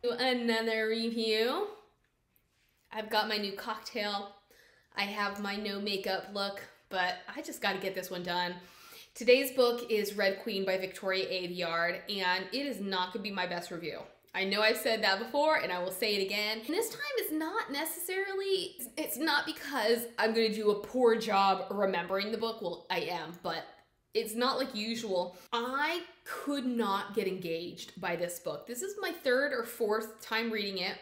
Another review. I've got my new cocktail. I have my no makeup look, but I just got to get this one done. Today's book is Red Queen by Victoria Aveyard, and it is not going to be my best review. I know I've said that before, and I will say it again. And this time it's not necessarily, it's not because I'm going to do a poor job remembering the book. Well, I am, but it's not like usual. I could not get engaged by this book. This is my third or fourth time reading it,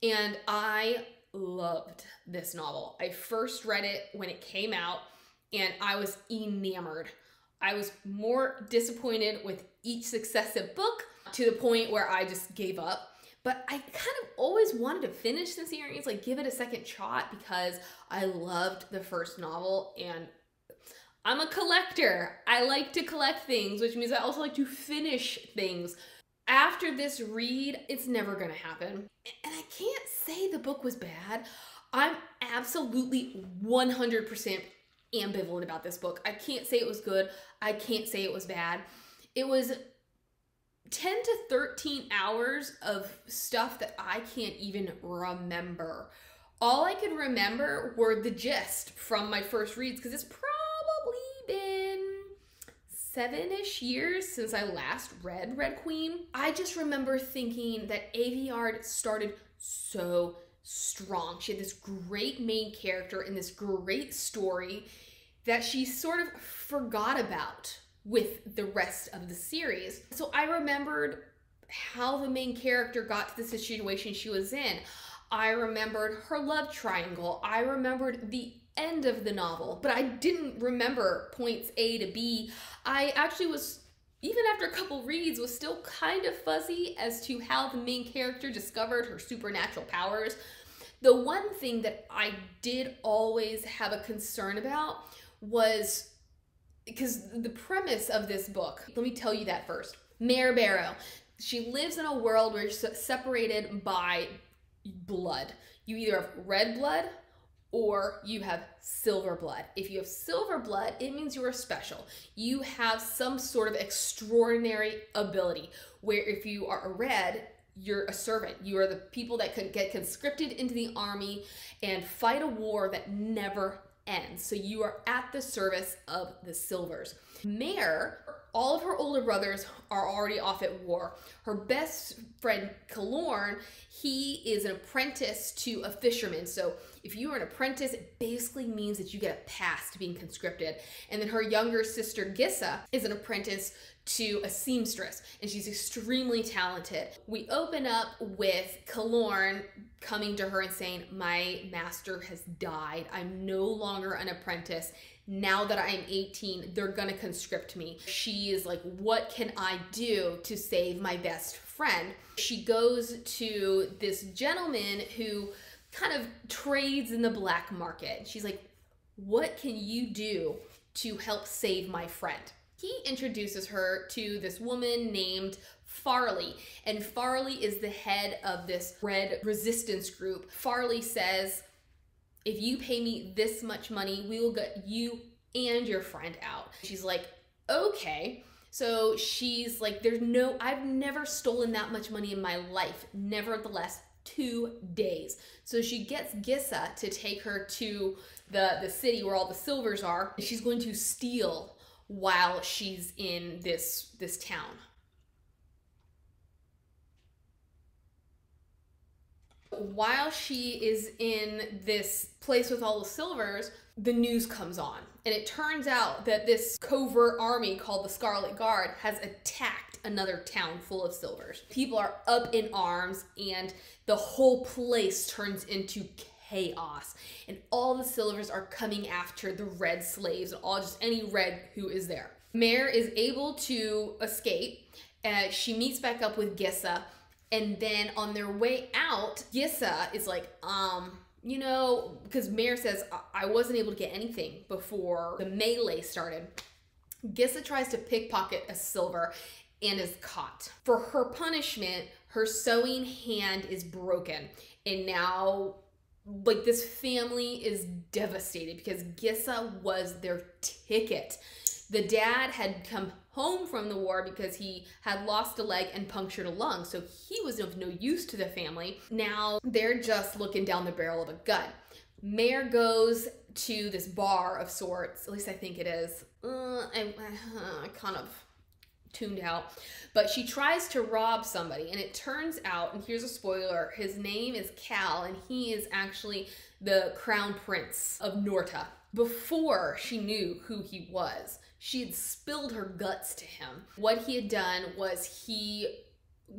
and I loved this novel. I first read it when it came out, and I was enamored. I was more disappointed with each successive book to the point where I just gave up. But I kind of always wanted to finish the series, like give it a second shot, because I loved the first novel, and I'm a collector. I like to collect things, which means I also like to finish things. After this read, it's never gonna happen. And I can't say the book was bad. I'm absolutely 100% ambivalent about this book. I can't say it was good. I can't say it was bad. It was 10 to 13 hours of stuff that I can't even remember. All I could remember were the gist from my first reads, because it's probably been 7-ish years since I last read Red Queen. I just remember thinking that Aveyard started so strong. She had this great main character and this great story that she sort of forgot about with the rest of the series. So I remembered how the main character got to the situation she was in. I remembered her love triangle. I remembered the end of the novel, but I didn't remember points A to B. I actually was, even after a couple reads, was still kind of fuzzy as to how the main character discovered her supernatural powers. The one thing that I did always have a concern about was, because the premise of this book, let me tell you that first. Mare Barrow, she lives in a world where she's separated by blood. You either have red blood or you have silver blood. If you have silver blood, it means you are special. You have some sort of extraordinary ability, where if you are a red, you're a servant. You are the people that could get conscripted into the army and fight a war that never ends. So you are at the service of the Silvers. Mare, all of her older brothers are already off at war. Her best friend, Kalorn, he is an apprentice to a fisherman. So if you are an apprentice, it basically means that you get a pass to being conscripted. And then her younger sister, Gissa, is an apprentice to a seamstress, and she's extremely talented. We open up with Kalorn coming to her and saying, "My master has died. I'm no longer an apprentice. Now that I'm 18, they're gonna conscript me." She is like, what can I do to save my best friend? She goes to this gentleman who kind of trades in the black market. She's like, what can you do to help save my friend? He introduces her to this woman named Farley, and Farley is the head of this red resistance group. Farley says, if you pay me this much money, we will get you and your friend out. She's like, okay. So she's like, I've never stolen that much money in my life. Nevertheless, 2 days. So she gets Gissa to take her to the city where all the Silvers are. She's going to steal while she's in this town. While she is in this place with all the Silvers, the news comes on, and it turns out that this covert army called the Scarlet Guard has attacked another town full of Silvers. People are up in arms, and the whole place turns into chaos, and all the Silvers are coming after the red slaves and just any red who is there. Mare is able to escape. She meets back up with Gissa, and then on their way out, Gissa is like, you know, because Mare says, I wasn't able to get anything before the melee started. Gissa tries to pickpocket a silver and is caught. For her punishment, her sewing hand is broken, and now this family is devastated because Gissa was their ticket The dad had come home from the war because he had lost a leg and punctured a lung, so he was of no use to the family. Now they're just looking down the barrel of a gun. Mare goes to this bar of sorts, at least I think it is. I kind of tuned out. But she tries to rob somebody, and it turns out, and here's a spoiler, his name is Cal, and he is actually the crown prince of Norta. Before she knew who he was, she had spilled her guts to him. What he had done was he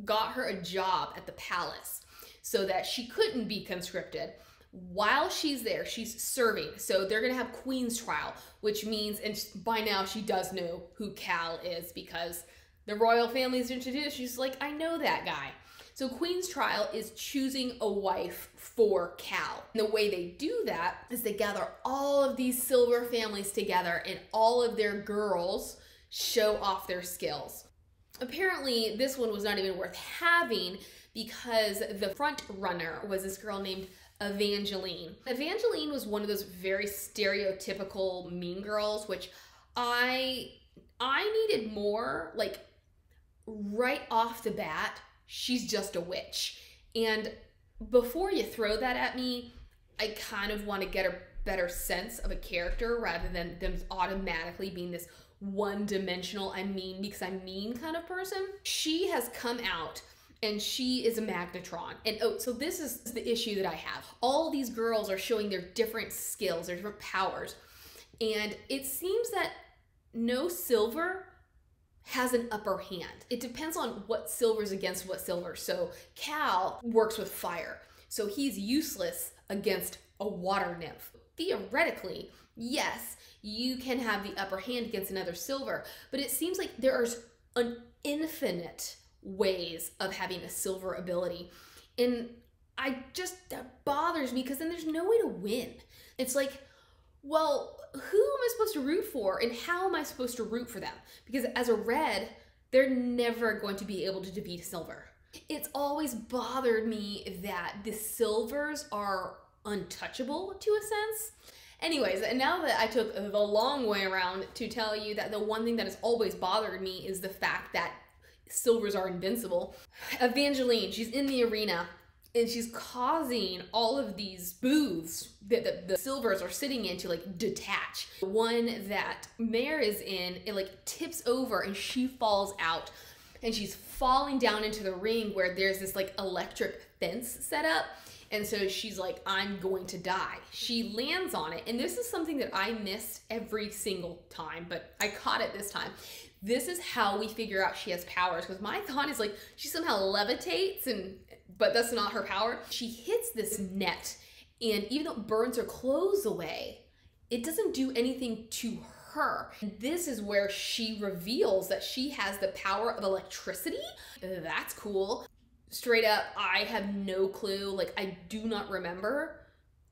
got her a job at the palace so that she couldn't be conscripted. While she's there, she's serving. So they're going to have Queen's trial, which means, and by now she does know who Cal is because the royal family is introduced. She's like, I know that guy. So Queen's trial is choosing a wife for Cal. And the way they do that is they gather all of these silver families together and all of their girls show off their skills. Apparently, this one was not even worth having because the front runner was this girl named Evangeline. Evangeline was one of those very stereotypical mean girls, which I needed more, like right off the bat, she's just a witch. And before you throw that at me, I kind of want to get a better sense of a character rather than them automatically being this one-dimensional, I'm mean because I'm mean kind of person. She has come out and she is a magnetron. And oh, so this is the issue that I have. All these girls are showing their different skills, their different powers. And it seems that no silver has an upper hand. It depends on what silver's against what silver. So Cal works with fire. So he's useless against a water nymph. Theoretically, yes, you can have the upper hand against another silver, but it seems like there are an infinite ways of having a silver ability. And that bothers me because then there's no way to win. It's like, well, who am I supposed to root for and how am I supposed to root for them? Because as a red, they're never going to be able to defeat silver. It's always bothered me that the silvers are untouchable to a sense. Anyways, and now that I took the long way around to tell you that the one thing that has always bothered me is the fact that silvers are invincible. Evangeline, she's in the arena and she's causing all of these booths that the silvers are sitting in to like detach. The one that Mare is in, it like tips over and she falls out and she's falling down into the ring where there's this like electric fence set up. And so she's like, I'm going to die. She lands on it. And this is something that I missed every single time, but I caught it this time. This is how we figure out she has powers. Because my thought is like, she somehow levitates, but that's not her power. She hits this net, and even though it burns her clothes away, it doesn't do anything to her. And this is where she reveals that she has the power of electricity. That's cool. Straight up, I have no clue. Like, I do not remember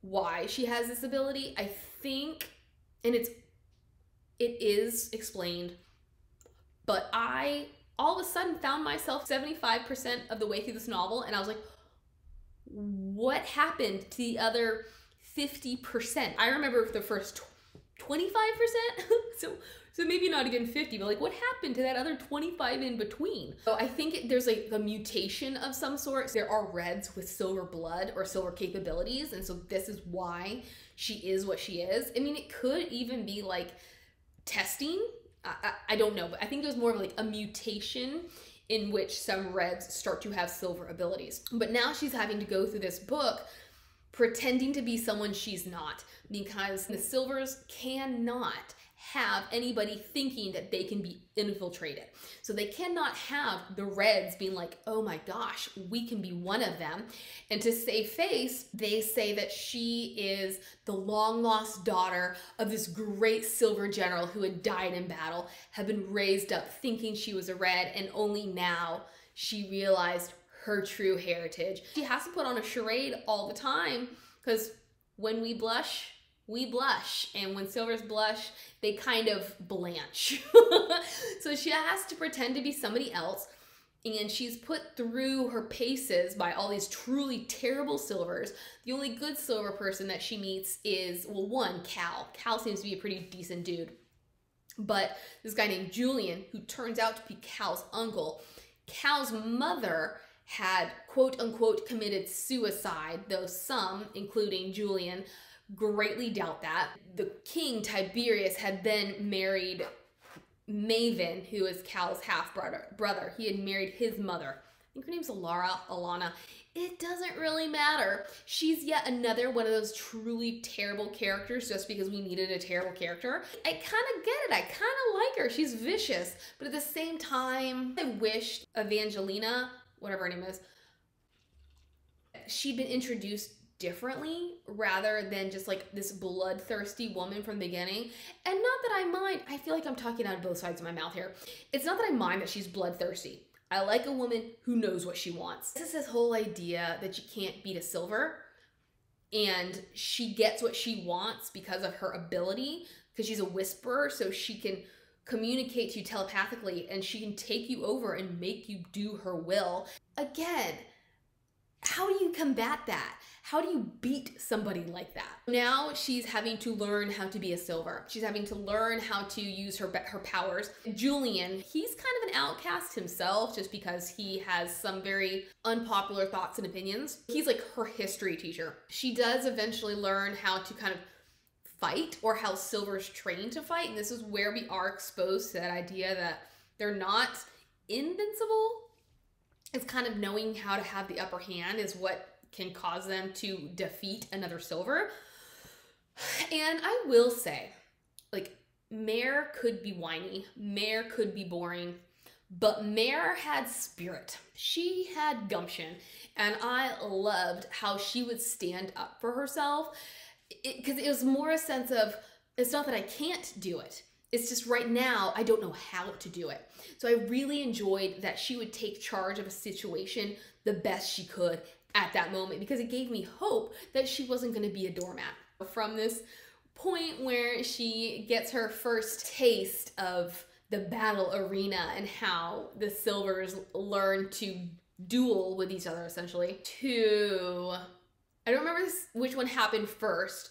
why she has this ability. I think, and it is explained, but I all of a sudden found myself 75% of the way through this novel, and I was like, what happened to the other 50%? I remember the first 25%, so maybe not even 50, but like what happened to that other 25 in between? So I think there's like a mutation of some sort. There are reds with silver blood or silver capabilities, and so this is why she is what she is. I mean, it could even be like testing. I don't know, but I think it was more of like a mutation in which some reds start to have silver abilities. But now she's having to go through this book pretending to be someone she's not, because the silvers cannot have anybody thinking that they can be infiltrated. So they cannot have the reds being like, oh my gosh, we can be one of them. And to save face, they say that she is the long lost daughter of this great silver general who had died in battle, had been raised up thinking she was a red, and only now she realized her true heritage. She has to put on a charade all the time because when we blush, and when silvers blush, they kind of blanch. So she has to pretend to be somebody else, and she's put through her paces by all these truly terrible silvers. The only good silver person that she meets is, well, one, Cal. Cal seems to be a pretty decent dude. But this guy named Julian, who turns out to be Cal's uncle, Cal's mother had quote unquote committed suicide, though some, including Julian, greatly doubt that. The king Tiberius had then married Maven, who is Cal's half-brother. He had married his mother. I think her name's Alana. It doesn't really matter. She's yet another one of those truly terrible characters just because we needed a terrible character. I kind of get it. I kind of like her. She's vicious. But at the same time, I wished Evangelina, whatever her name is, she'd been introduced differently rather than just like this bloodthirsty woman from the beginning. And not that I mind. I feel like I'm talking out of both sides of my mouth here. It's not that I mind that she's bloodthirsty. I like a woman who knows what she wants. This is this whole idea that you can't beat a silver, and she gets what she wants because of her ability, because she's a whisperer, so she can communicate to you telepathically, and she can take you over and make you do her will. Again, how do you combat that? How do you beat somebody like that? Now she's having to learn how to be a silver. She's having to learn how to use her powers. Julian, he's kind of an outcast himself just because he has some very unpopular thoughts and opinions. He's like her history teacher. She does eventually learn how to kind of fight, or how silvers train to fight. And this is where we are exposed to that idea that they're not invincible. It's kind of knowing how to have the upper hand is what can cause them to defeat another silver. And I will say, like, Mare could be whiny, Mare could be boring, but Mare had spirit. She had gumption, and I loved how she would stand up for herself, because it was more a sense of, it's not that I can't do it, it's just right now I don't know how to do it. So I really enjoyed that she would take charge of a situation the best she could at that moment, because it gave me hope that she wasn't going to be a doormat. From this point where she gets her first taste of the battle arena and how the silvers learn to duel with each other, essentially, to, I don't remember which one happened first.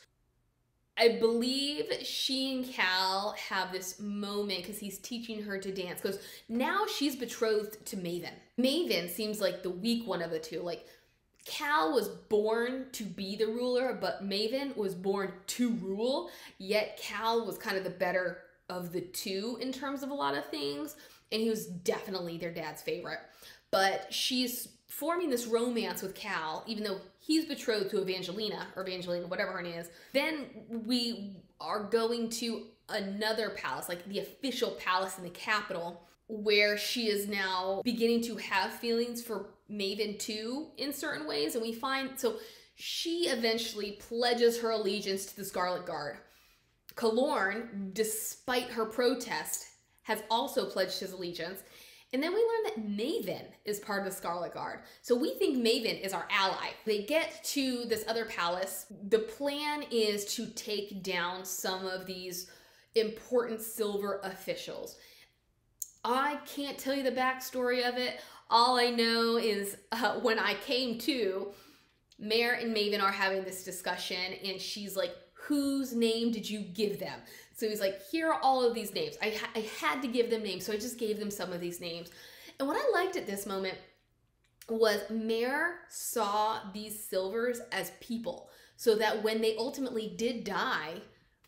I believe she and Cal have this moment because he's teaching her to dance, because now she's betrothed to Maven. Maven seems like the weak one of the two. Like, Cal was born to be the ruler, but Maven was born to rule, yet Cal was kind of the better of the two in terms of a lot of things, and he was definitely their dad's favorite. But she's forming this romance with Cal, even though he's betrothed to Evangelina, or Evangelina, whatever her name is. Then we are going to another palace, like the official palace in the capital, where she is now beginning to have feelings for Maven too in certain ways. And we find, so she eventually pledges her allegiance to the Scarlet Guard. Kalorn, despite her protest, has also pledged his allegiance. And then we learn that Maven is part of the Scarlet Guard. So we think Maven is our ally. They get to this other palace. The plan is to take down some of these important silver officials. I can't tell you the backstory of it. All I know is when I came to, Mare and Maven are having this discussion, and she's like, whose name did you give them? So he's like, here are all of these names. I had to give them names, so I just gave them some of these names. And what I liked at this moment was Mare saw these silvers as people, so that when they ultimately did die,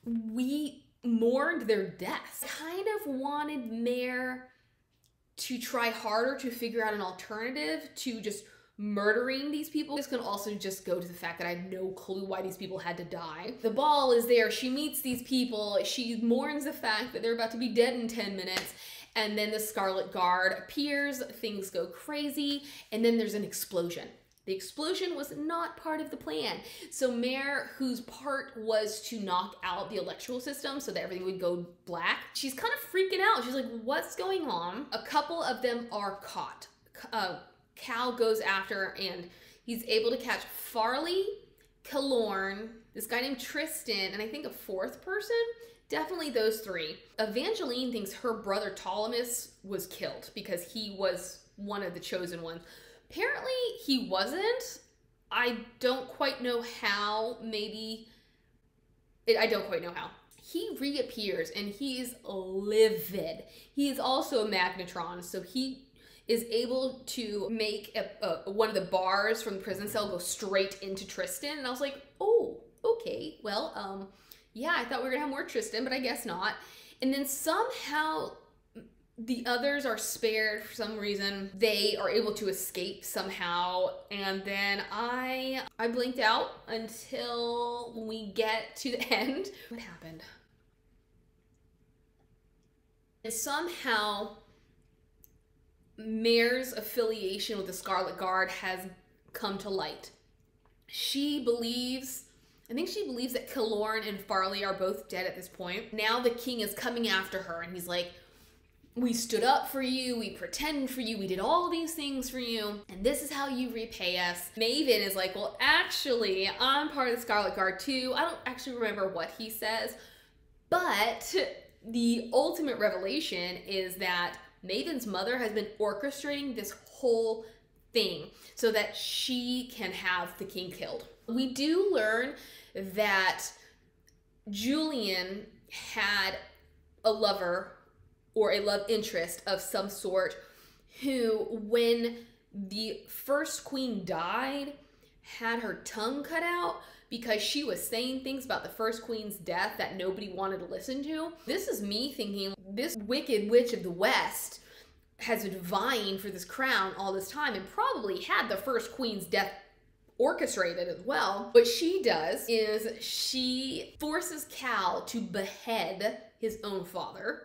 we mourned their deaths. Kind of wanted Mare to try harder to figure out an alternative to just murdering these people. This can also just go to the fact that I had no clue why these people had to die. The ball is there. She meets these people. She mourns the fact that they're about to be dead in 10 minutes. And then the Scarlet Guard appears. Things go crazy. And then there's an explosion. The explosion was not part of the plan. So Mare, whose part was to knock out the electrical system so that everything would go black, she's kind of freaking out. She's like, what's going on? A couple of them are caught. Cal goes after, and he's able to catch Farley, Kalorn, this guy named Tristan, and I think a fourth person. Definitely those three. Evangeline thinks her brother Ptolemus was killed because he was one of the chosen ones. Apparently he wasn't. I don't quite know how. Maybe, I don't quite know how. he reappears and he is livid. He is also a magnetron, so he is able to make one of the bars from the prison cell go straight into Tristan. And I was like, oh, okay, well, yeah, I thought we were gonna have more Tristan, but I guess not. And then somehow the others are spared for some reason. They are able to escape somehow. And then I blinked out until we get to the end. What happened? And somehow Mare's affiliation with the Scarlet Guard has come to light. She believes, I think she believes that Killorn and Farley are both dead at this point. Now the king is coming after her and he's like, we stood up for you, we pretended for you, we did all these things for you, and this is how you repay us. Maven is like, well, actually, I'm part of the Scarlet Guard too. I don't actually remember what he says, but the ultimate revelation is that Maven's mother has been orchestrating this whole thing so that she can have the king killed. We do learn that Julian had a lover or a love interest of some sort who, when the first queen died, had her tongue cut out because she was saying things about the first queen's death that nobody wanted to listen to. This is me thinking, this wicked witch of the West has been vying for this crown all this time and probably had the first queen's death orchestrated as well. What she does is she forces Cal to behead his own father.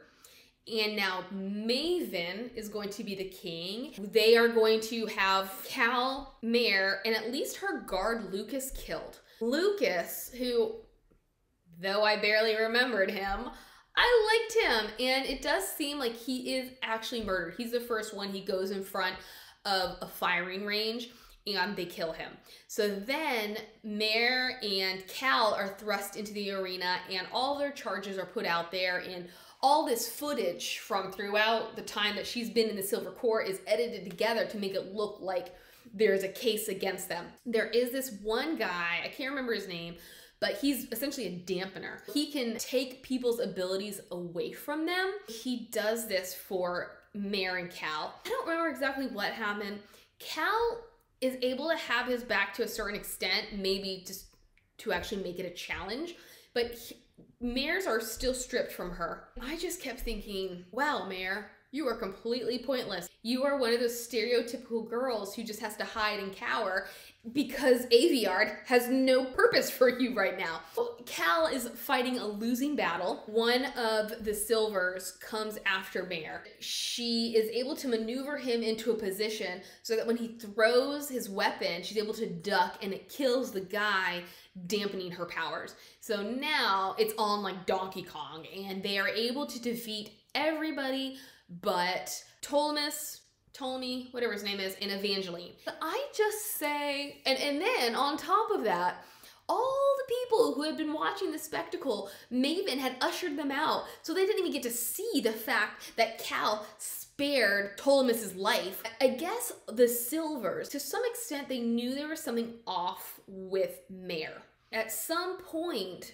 And now Maven is going to be the king. They are going to have Cal, Mare, and at least her guard Lucas killed. Lucas, who, though I barely remembered him, I liked him. And it does seem like he is actually murdered. He's the first one. He goes in front of a firing range and they kill him. So then Mare and Cal are thrust into the arena and all their charges are put out there, and all this footage from throughout the time that she's been in the Silver Court is edited together to make it look like there's a case against them. There is this one guy, I can't remember his name, but he's essentially a dampener. He can take people's abilities away from them. He does this for Mare and Cal. I don't remember exactly what happened. Cal is able to have his back to a certain extent, maybe just to actually make it a challenge, but Mares are still stripped from her. I just kept thinking, wow, Mare, you are completely pointless. You are one of those stereotypical girls who just has to hide and cower because Aveyard has no purpose for you right now. Cal is fighting a losing battle. One of the Silvers comes after Mare. She is able to maneuver him into a position so that when he throws his weapon, she's able to duck and it kills the guy, dampening her powers. So now it's on like Donkey Kong and they are able to defeat everybody but Ptolemy, whatever his name is, and Evangeline. But I just say, and then on top of that, all the people who had been watching the spectacle, Maven had ushered them out, so they didn't even get to see the fact that Cal spared Ptolemy's life. I guess the Silvers, to some extent, they knew there was something off with Mare. At some point,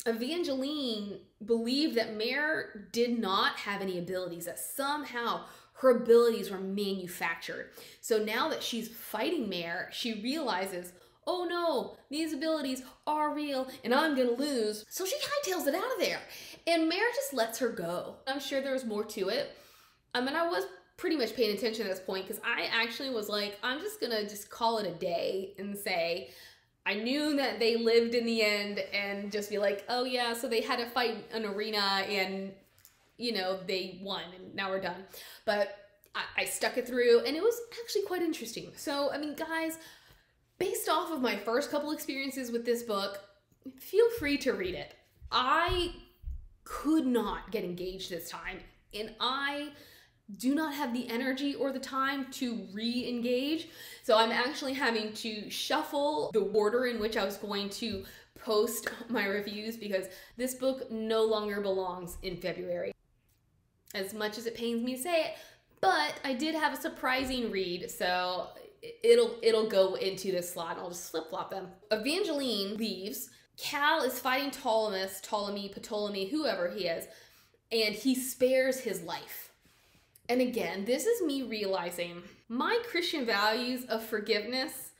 Evangeline believed that Mare did not have any abilities, that somehow her abilities were manufactured. So now that she's fighting Mare, she realizes, oh no, these abilities are real and I'm gonna lose. So she hightails it out of there. And Mare just lets her go. I'm sure there was more to it. I mean, I was pretty much paying attention at this point because I actually was like, I'm just gonna just call it a day and say, I knew that they lived in the end and just be like, oh yeah, so they had to fight an arena and, you know, they won and now we're done. But I stuck it through and it was actually quite interesting. So, I mean, guys, based off of my first couple experiences with this book, feel free to read it. I could not get engaged this time and I do not have the energy or the time to re-engage. So I'm actually having to shuffle the order in which I was going to post my reviews because this book no longer belongs in February. As much as it pains me to say it, but I did have a surprising read, so it'll go into this slot and I'll just flip-flop them. Evangeline leaves. Cal is fighting Ptolemy, whoever he is, and he spares his life. And again, this is me realizing my Christian values of forgiveness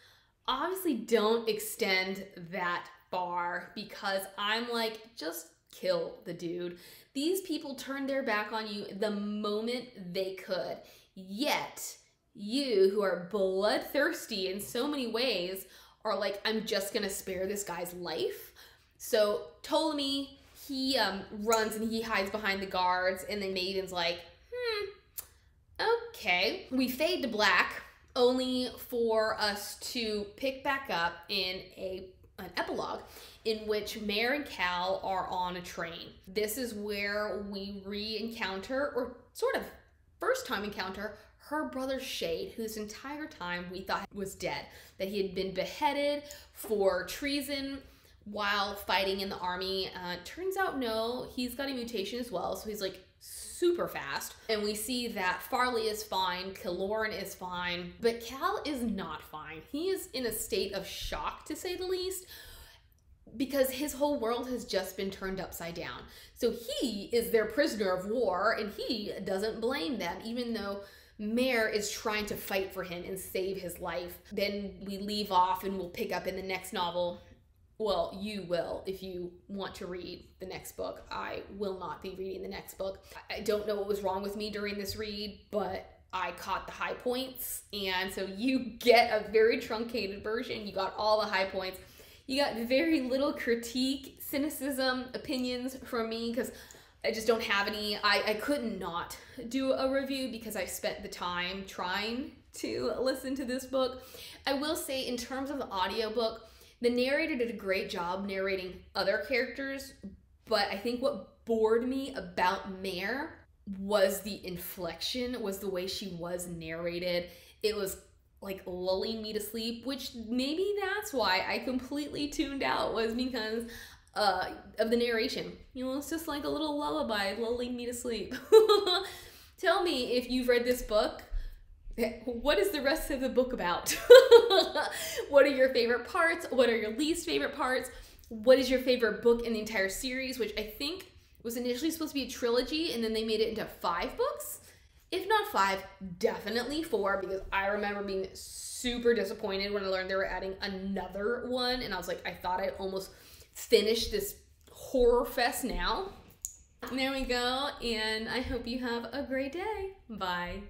obviously don't extend that far, because I'm like, just kill the dude. These people turned their back on you the moment they could. Yet, you who are bloodthirsty in so many ways are like, I'm just gonna spare this guy's life. So Ptolemy, he runs and he hides behind the guards, and then Maiden's like, okay. We fade to black, only for us to pick back up in an epilogue in which Mare and Cal are on a train. This is where we re-encounter, or sort of first time encounter, her brother Shade, whose entire time we thought was dead, that he had been beheaded for treason while fighting in the army. Turns out no, he's got a mutation as well, so he's like super fast. And we see that Farley is fine, Kaloran is fine, but Cal is not fine. He is in a state of shock, to say the least, because his whole world has just been turned upside down. So he is their prisoner of war, and he doesn't blame them, even though Mare is trying to fight for him and save his life. Then we leave off and we'll pick up in the next novel. Well, you will if you want to read the next book. I will not be reading the next book. I don't know what was wrong with me during this read, but I caught the high points, and so you get a very truncated version. You got all the high points. You got very little critique, cynicism, opinions from me, because I just don't have any. I could not do a review because I spent the time trying to listen to this book. I will say, in terms of the audiobook, the narrator did a great job narrating other characters, but I think what bored me about Mare was the inflection, was the way she was narrated. It was like lulling me to sleep, which maybe that's why I completely tuned out, was because of the narration. You know, it's just like a little lullaby lulling me to sleep. Tell me, if you've read this book, what is the rest of the book about? What are your favorite parts? What are your least favorite parts? What is your favorite book in the entire series, which I think was initially supposed to be a trilogy, and then they made it into 5 books? If not 5, definitely 4, because I remember being super disappointed when I learned they were adding another one, and I was like, I thought I'd almost finished this horror fest now. There we go, and I hope you have a great day. Bye.